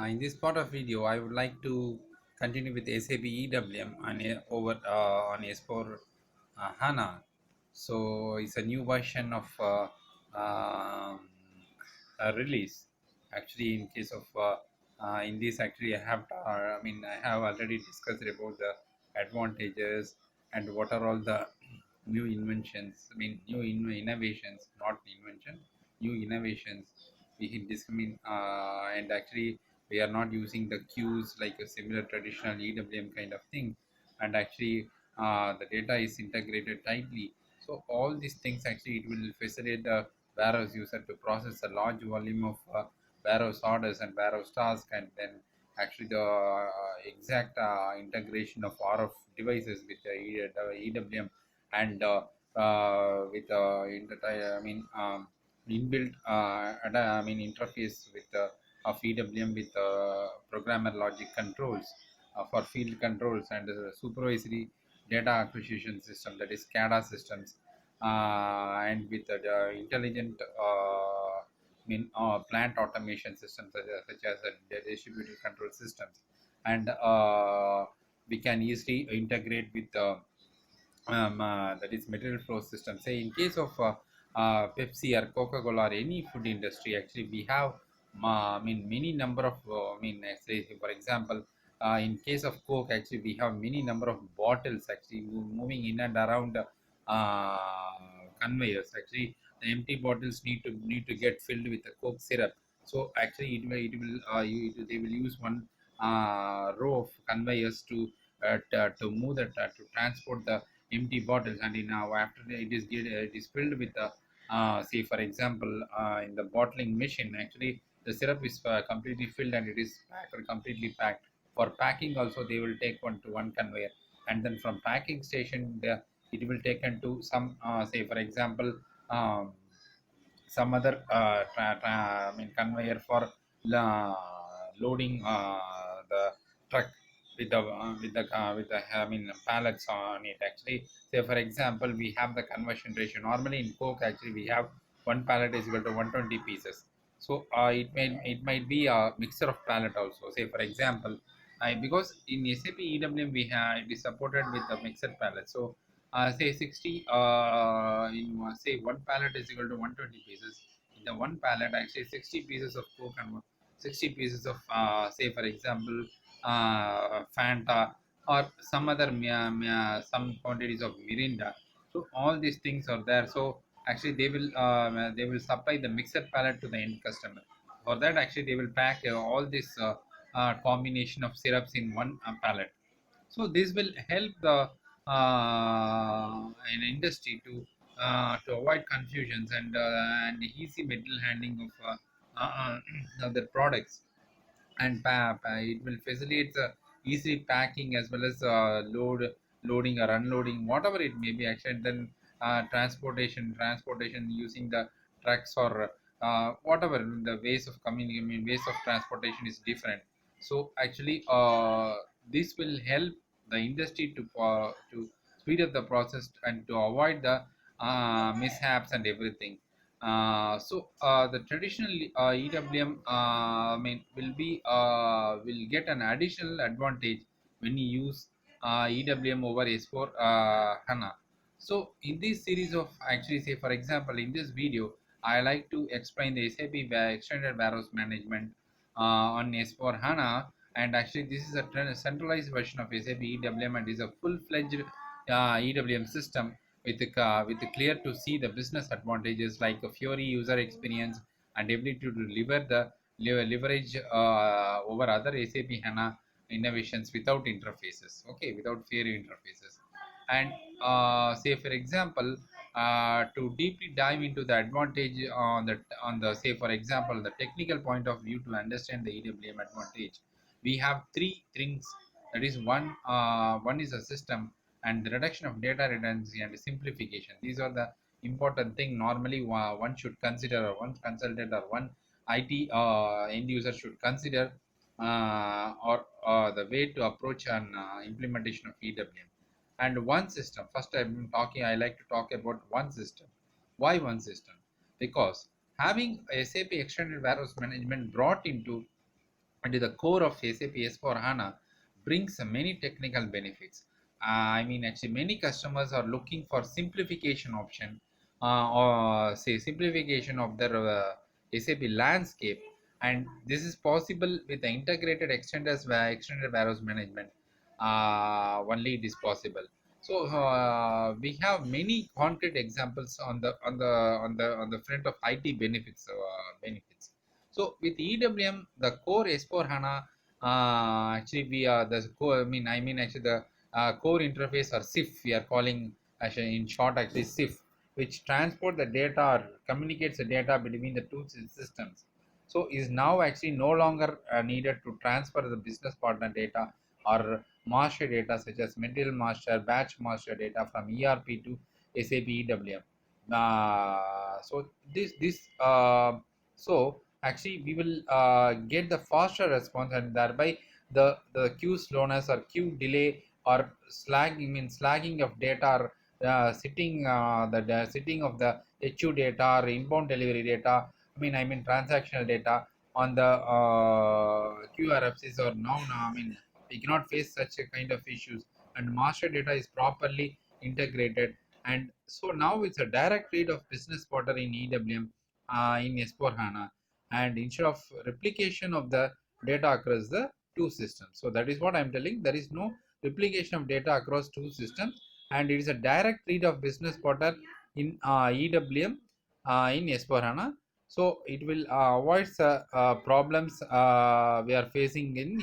In this part of video, I would like to continue with SAP EWM on S4 HANA. So it's a new version of um, a release. Actually, in case of in this, actually, I have already discussed about the advantages and what are all the new inventions. Innovations, not invention, new innovations. And actually we are not using the queues like a similar traditional EWM kind of thing, and actually the data is integrated tightly. So all these things actually it will facilitate the warehouse user to process a large volume of warehouse orders and warehouse tasks, and then actually the exact integration of RF devices with the EWM and with inbuilt interface with of EWM with programmer logic controls for field controls and supervisory data acquisition system, that is SCADA systems, and with the intelligent plant automation systems such as the distributed control systems, and we can easily integrate with that is material flow system. Say in case of Pepsi or Coca-Cola or any food industry, actually we have many number of say for example, in case of Coke, actually we have many number of bottles actually moving in and around conveyors. Actually the empty bottles need to get filled with the Coke syrup. So actually they will use one row of conveyors to move to transport the empty bottles, and now after it is filled with the say for example, in the bottling machine, actually the syrup is completely filled and it is completely packed. For packing also they will take one to one conveyor, and then from packing station it will taken to some say for example, some other conveyor for loading the truck with the pallets on it. Actually, say for example, we have the conversion ratio. Normally in Coke, actually we have one pallet is equal to 120 pieces. So it might be a mixture of pallet also. Say for example, because in SAP EWM we have it is supported with the mixed pallet. So say 60 say one pallet is equal to 120 pieces. In the one pallet, actually 60 pieces of Coke and 60 pieces of say for example, Fanta, or some other some quantities of Mirinda. So all these things are there. So actually they will supply the mixed pallet to the end customer. For that, actually they will pack all this combination of syrups in one pallet. So this will help the an industry to avoid confusions and easy material handling of of their products, and it will facilitate easy packing as well as loading or unloading, whatever it may be. Actually, and then transportation using the trucks or whatever the ways of coming. I mean, ways of transportation is different. So actually, this will help the industry to speed up the process and to avoid the mishaps and everything. The traditional EWM, will get an additional advantage when you use EWM over S4 HANA. So in this series of, actually say for example, in this video I like to explain the SAP Extended Warehouse Management on S4 HANA, and actually this is a centralized version of SAP EWM and is a full-fledged EWM system with clear to see the business advantages like a Fiori user experience and ability to deliver the leverage over other SAP HANA innovations without interfaces. Okay, without Fiori interfaces. And say for example, to deeply dive into the advantage on the say for example the technical point of view to understand the EWM advantage, we have three things. That is one is a system, and the reduction of data redundancy and simplification. These are the important thing normally one should consider, or one consultant or one IT end user should consider, or the way to approach an implementation of EWM. And one system, first I like to talk about one system. Why one system? Because having SAP Extended Warehouse Management brought into into the core of SAP S/4HANA brings many technical benefits. I mean, actually, many customers are looking for simplification option, or say simplification of their SAP landscape, and this is possible with the integrated extended warehouse management. Only it is possible. So we have many concrete examples on the front of IT benefits. So with EWM, the core S4 HANA, actually we are the core. I mean actually the core interface or SIF we are calling actually in short actually SIF, which transport the data or communicates the data between the two systems. So is now actually no longer needed to transfer the business partner data or master data such as material master, batch master data from ERP to SAP EWM. So so actually we will get the faster response, and thereby the queue slowness or queue delay or slagging of data, or sitting of the HU data or inbound delivery data. I mean transactional data on the QRFCs or now. We cannot face such a kind of issues, and master data is properly integrated. And so now it's a direct read of business quarter in EWM in S4 HANA, and instead of replication of the data across the two systems. So that is what I'm telling. There is no replication of data across two systems, and it is a direct read of business quarter in EWM in S4 HANA. So it will avoid problems we are facing in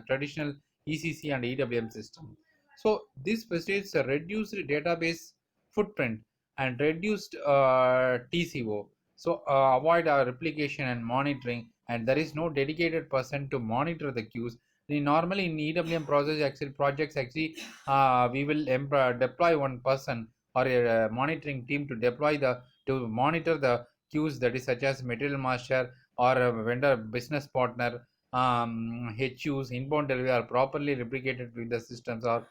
traditional ECC and EWM system. So this facilitates a reduced database footprint and reduced TCO. So avoid replication and monitoring, and there is no dedicated person to monitor the queues. Normally in EWM projects actually we will deploy one person or a monitoring team to monitor the queues, that is such as material master or a vendor business partner. HUs inbound delivery are properly replicated with the systems, or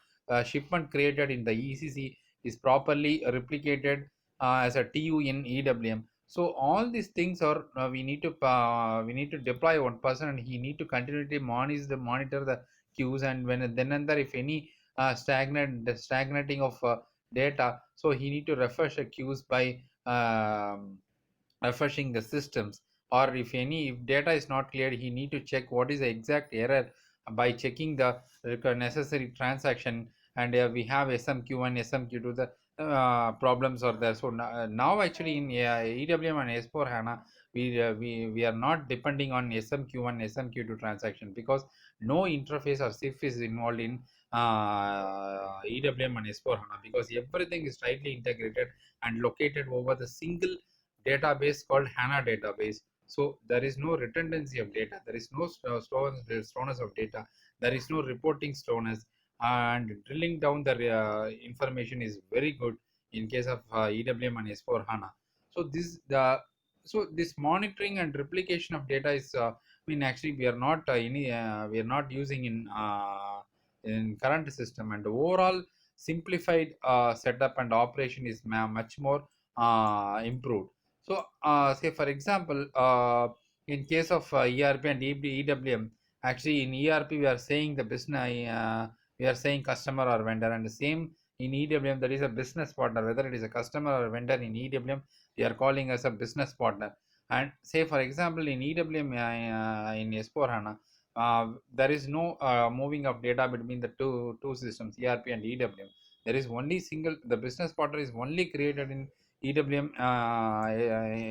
shipment created in the ECC is properly replicated as a TU in EWM. So all these things are we need to deploy one person, and he need to continually monitor the queues, and when then and there if any stagnating of data, so he need to refresh the queues by refreshing the systems. Or if data is not clear, he need to check what is the exact error by checking the necessary transaction. And we have SMQ1, SMQ2, the problems are there. So now actually in EWM and S4 HANA, we are not depending on SMQ1, SMQ2 transaction, because no interface or SIF is involved in EWM and S4 HANA, because everything is tightly integrated and located over the single database called HANA database. So there is no redundancy of data, there is no slowness of data, there is no reporting slowness, and drilling down the information is very good in case of EWM and S4 HANA. So this monitoring and replication of data is actually we are not using in current system, and overall simplified setup and operation is much more improved. So say for example, in case of ERP and EWM, actually in ERP we are saying the business, we are saying customer or vendor, and the same in EWM there is a business partner. Whether it is a customer or vendor in EWM, we are calling as a business partner. And say for example in EWM in S4 HANA, there is no moving of data between the two systems, ERP and EWM. There is only single, the business partner is only created in EWM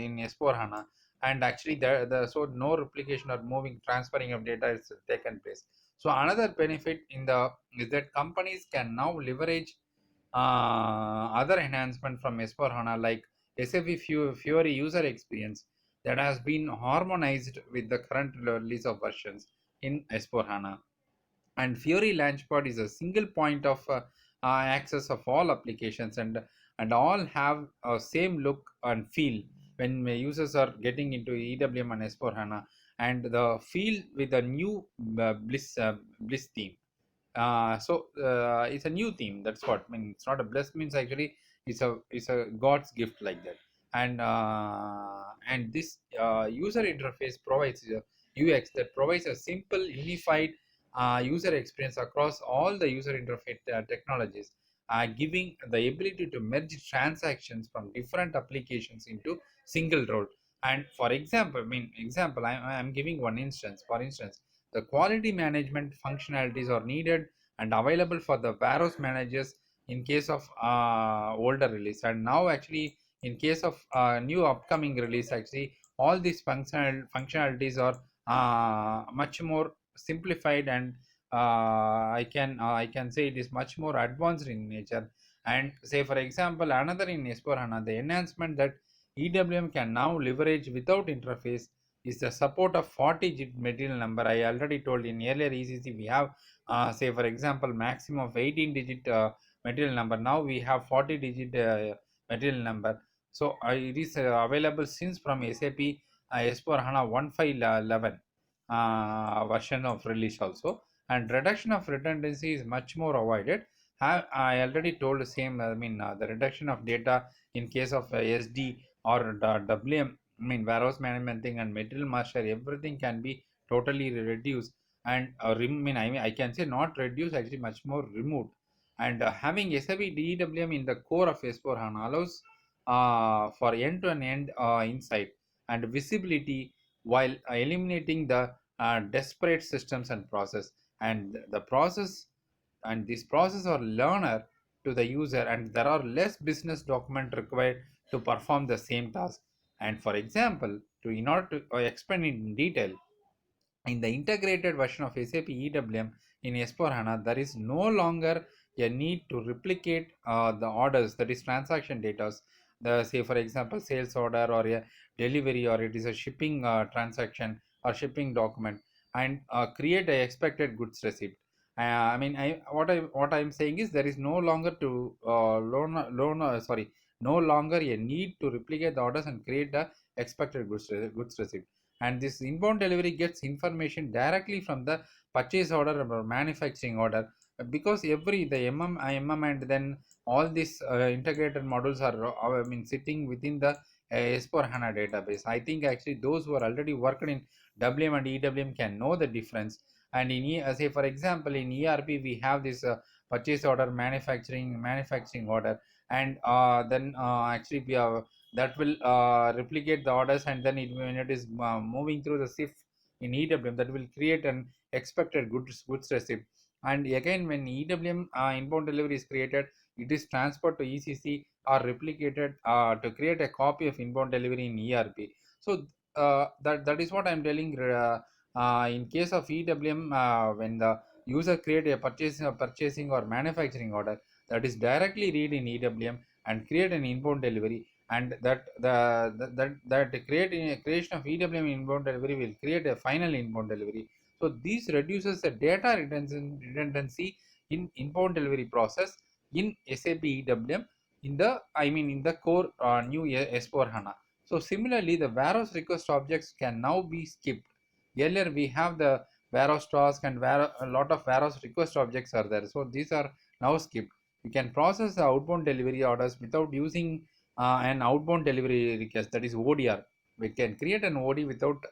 in S4 HANA, and actually so no replication or moving transferring of data is taken place. So another benefit in the is that companies can now leverage other enhancement from S4 HANA, like SAP Fiori user experience that has been harmonized with the current release of versions in S4 HANA. And Fiori Launchpad is a single point of access of all applications, and all have a same look and feel when users are getting into EWM and S4 HANA, and the feel with a new Bliss theme. It's a new theme. That's what I mean. It's not a blessed means, actually it's a God's gift like that. And this user interface provides UX that provides a simple, unified user experience across all the user interface technologies, giving the ability to merge transactions from different applications into single role. And for example, I'm giving one instance. For instance, the quality management functionalities are needed and available for the warehouse managers in case of older release, and now actually in case of new upcoming release, actually all these functionalities are much more simplified, and I can say it is much more advanced in nature. And say for example, another in S4HANA, the enhancement that EWM can now leverage without interface is the support of 40-digit material number. I already told in earlier ECC we have say for example maximum of 18-digit material number. Now we have 40-digit material number. So it is available since from SAP S4HANA 1511 version of release also. And reduction of redundancy is much more avoided. I already told the same. The reduction of data in case of SD or WM, warehouse management thing and material master, everything can be totally reduced. And I can say not reduced, actually much more removed. And having SAP EWM in the core of S4 HANA allows for end-to-end insight and visibility, while eliminating the disparate systems and process. And the process and this process are learner to the user, and there are less business document required to perform the same task. And for example, to in order to explain in detail, in the integrated version of SAP EWM in S4HANA, there is no longer a need to replicate the orders, that is transaction data. The say for example sales order or a delivery, or it is a shipping transaction or shipping document, and create a expected goods receipt. What I'm saying is there is no longer to no longer a need to replicate the orders and create the expected goods receipt. And this inbound delivery gets information directly from the purchase order or manufacturing order, because every the MM and then all these integrated models are sitting within the S4 HANA database. I think actually those who are already worked in WM and EWM can know the difference. And in say for example in ERP we have this purchase order, manufacturing order, and then actually we have that will replicate the orders, and then when it is moving through the SIF in EWM, that will create an expected goods receipt. And again, when EWM inbound delivery is created, it is transferred to ECC or replicated to create a copy of inbound delivery in ERP. So that is what I'm telling. In case of EWM, when the user create a purchasing or manufacturing order, that is directly read in EWM and create an inbound delivery, and that creation of EWM inbound delivery will create a final inbound delivery. So this reduces the data redundancy in inbound delivery process in SAP EWM in the in the core new S4 HANA. So similarly, the warehouse request objects can now be skipped. Earlier we have the warehouse task and a lot of warehouse request objects are there. So these are now skipped. You can process the outbound delivery orders without using an outbound delivery request, that is ODR. We can create an OD without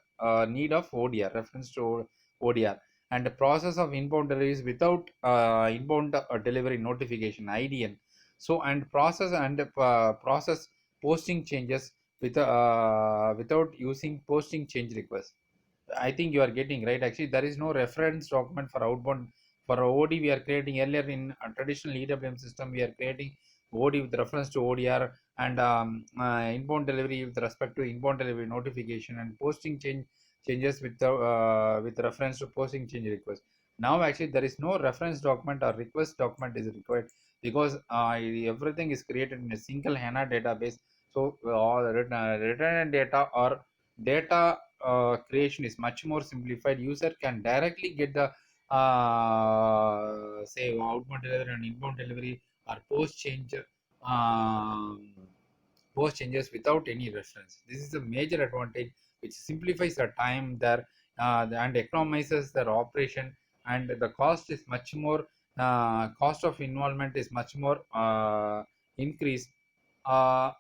need of ODR, reference to ODR, and the process of inbound deliveries without inbound delivery notification, IDN. So and process posting changes without using posting change request. I think you are getting right. Actually, there is no reference document for outbound. For OD, we are creating earlier in a traditional EWM system. We are creating OD with reference to ODR, and inbound delivery with respect to inbound delivery notification, and posting changes with reference to posting change request. Now, actually, there is no reference document or request document is required, because everything is created in a single HANA database. So all written data or data creation is much more simplified. User can directly get the say outbound delivery and inbound delivery or um, post changes without any reference. This is a major advantage which simplifies the time there and economizes their operation, and the cost is much more cost of involvement is increased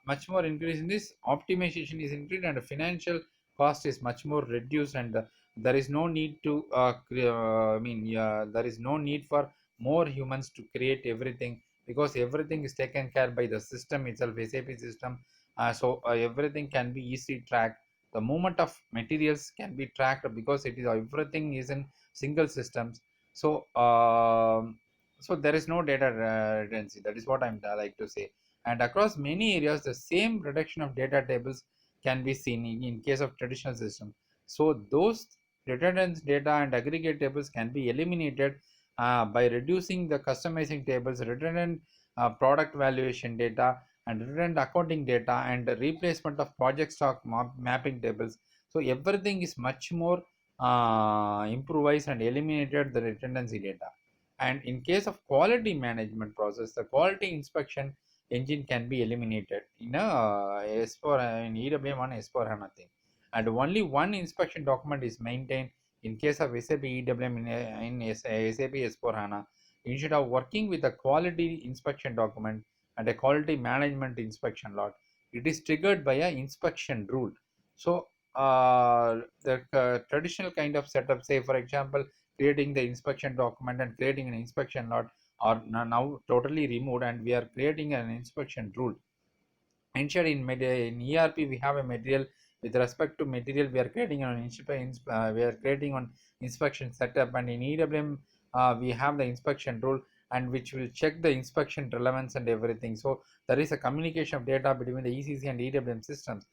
much more increase in this optimization is increased, and the financial cost is much more reduced, and the there is no need to there is no need for more humans to create everything, because everything is taken care by the system itself, SAP system. Everything can be easily tracked. The movement of materials can be tracked because it is everything is in single systems. So um, so there is no data redundancy. That is what I'm like to say. And across many areas, the same reduction of data tables can be seen in case of traditional system. So those redundant data and aggregate tables can be eliminated by reducing the customizing tables, redundant product valuation data, and redundant accounting data, and the replacement of project stock mapping tables. So everything is much more improvised and eliminated the redundancy data. And in case of quality management process, the quality inspection engine can be eliminated in a S4 in EWM on S4 HANA thing, and only one inspection document is maintained in case of SAP EWM in SAP S4 HANA. Instead of working with a quality inspection document and a quality management inspection log, it is triggered by a inspection rule. So the traditional kind of setup, say for example, creating the inspection document and creating an inspection lot, are now totally removed, and we are creating an inspection rule. Ensured in ERP we have a material. With respect to material, we are creating we are creating on inspection setup, and in EWM we have the inspection rule, and which will check the inspection relevance and everything. So there is a communication of data between the ECC and EWM systems,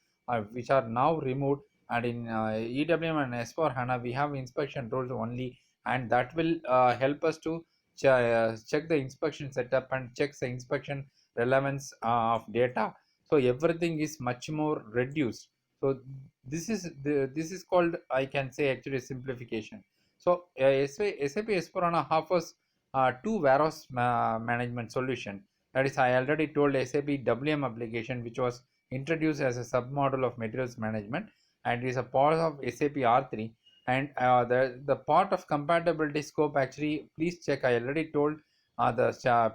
which are now removed. And in EWM and S4 HANA we have inspection rules only, and that will help us to check the inspection setup and check the inspection relevance of data. So everything is much more reduced. So this is called, I can say, actually simplification. So SAP S4HANA offers two warehouse management solution. That is, I already told, SAP WM application, which was introduced as a submodel of materials management, and is a part of SAP R3. And the part of compatibility scope, actually, please check, I already told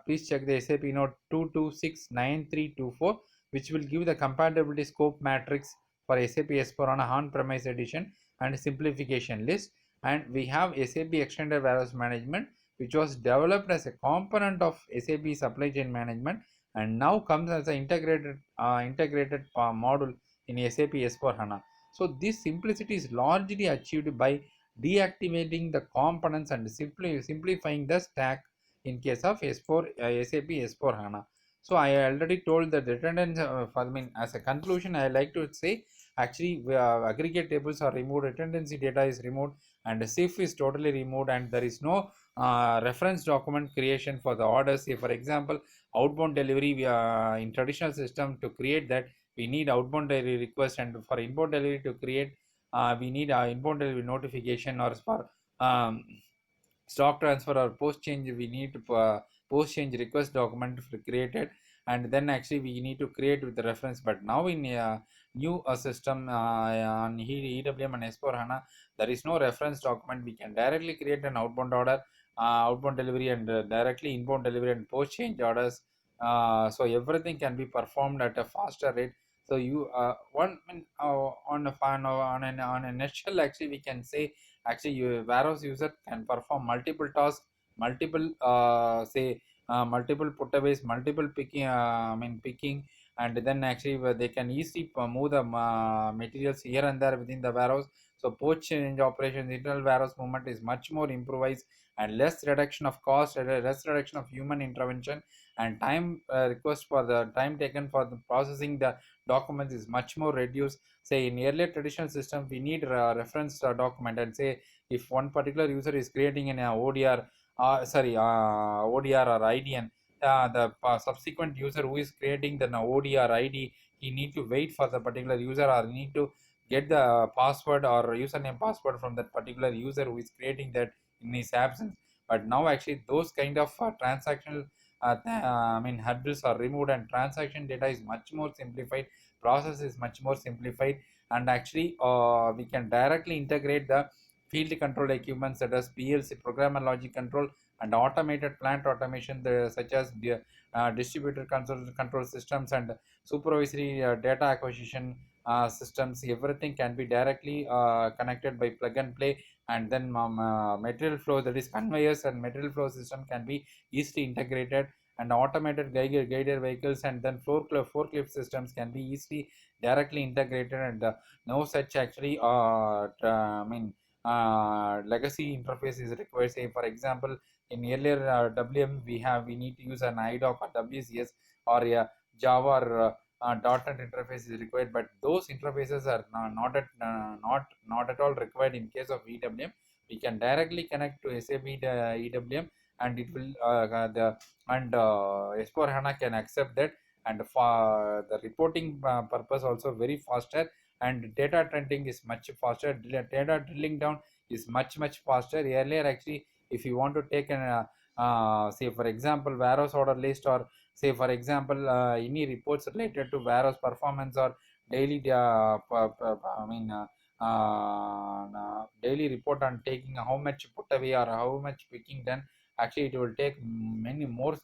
please check the SAP note 2269324, which will give the compatibility scope matrix for SAP S4HANA on-premise edition and simplification list. And we have SAP Extended Warehouse Management, which was developed as a component of SAP Supply Chain Management, and now comes as an integrated module in SAP S4HANA. So this simplicity is largely achieved by deactivating the components and simplifying the stack in case of SAP S4 HANA. So I already told the redundant. As a conclusion, I like to say, actually, aggregate tables are removed, redundancy data is removed, and the SIF is totally removed, and there is no reference document creation for the orders. Say for example, outbound delivery, in traditional system, to create that we need outbound delivery request, and for inbound delivery to create, we need inbound delivery notification, or for stock transfer or post change, we need to post change request document created, and then actually we need to create with the reference. But now in a new system on EWM and S4 HANA, there is no reference document. We can directly create an outbound order, outbound delivery, and directly inbound delivery and post change orders. So everything can be performed at a faster rate. So you on a nutshell, actually we can say, actually warehouse user can perform multiple tasks, multiple multiple putaways, multiple picking, and then actually they can easily move the materials here and there within the warehouse. So post change operations, internal warehouse movement is much more improvised, and less reduction of cost, less reduction of human intervention, and time request for the time taken for the processing the documents is much more reduced. Say in earlier traditional system, we need a reference document, and say if one particular user is creating an ODR, ODR or IDN, the subsequent user who is creating the ODR ID, he need to wait for the particular user, or need to get the password or username password from that particular user who is creating that in his absence. But now actually those kind of transactional hurdles are removed, and transaction data is much more simplified, process is much more simplified, and actually we can directly integrate the field control equipment such as PLC, program and logic control, and automated plant automation, such as the distributed control systems, and supervisory data acquisition, systems, everything can be directly connected by plug and play. And then material flow, that is conveyors and material flow system, can be easily integrated. And automated guided vehicles and then forklift systems can be easily directly integrated. And no such actually legacy interface is required. Say for example, in earlier WM, we need to use an IDOC or WCS or a Java or .NET interface is required, but those interfaces are not at all required in case of EWM. We can directly connect to SAP EWM, and it will S4 HANA can accept that. And for the reporting purpose also very faster, and data trending is much faster. Data drilling down is much faster. Earlier actually, if you want to take an say for example warehouse order list, or say for example any reports related to warehouse performance, or daily daily report on taking how much put away or how much picking done, actually it will take many more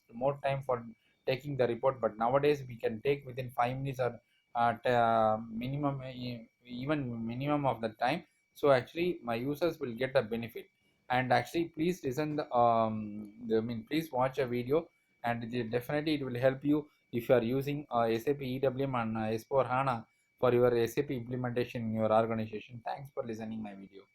time for taking the report. But nowadays we can take within 5 minutes, or minimum even minimum of the time. So actually my users will get a benefit. And actually please listen please watch a video, and definitely it will help you if you are using SAP EWM and S4 HANA for your SAP implementation in your organization. Thanks for listening my video.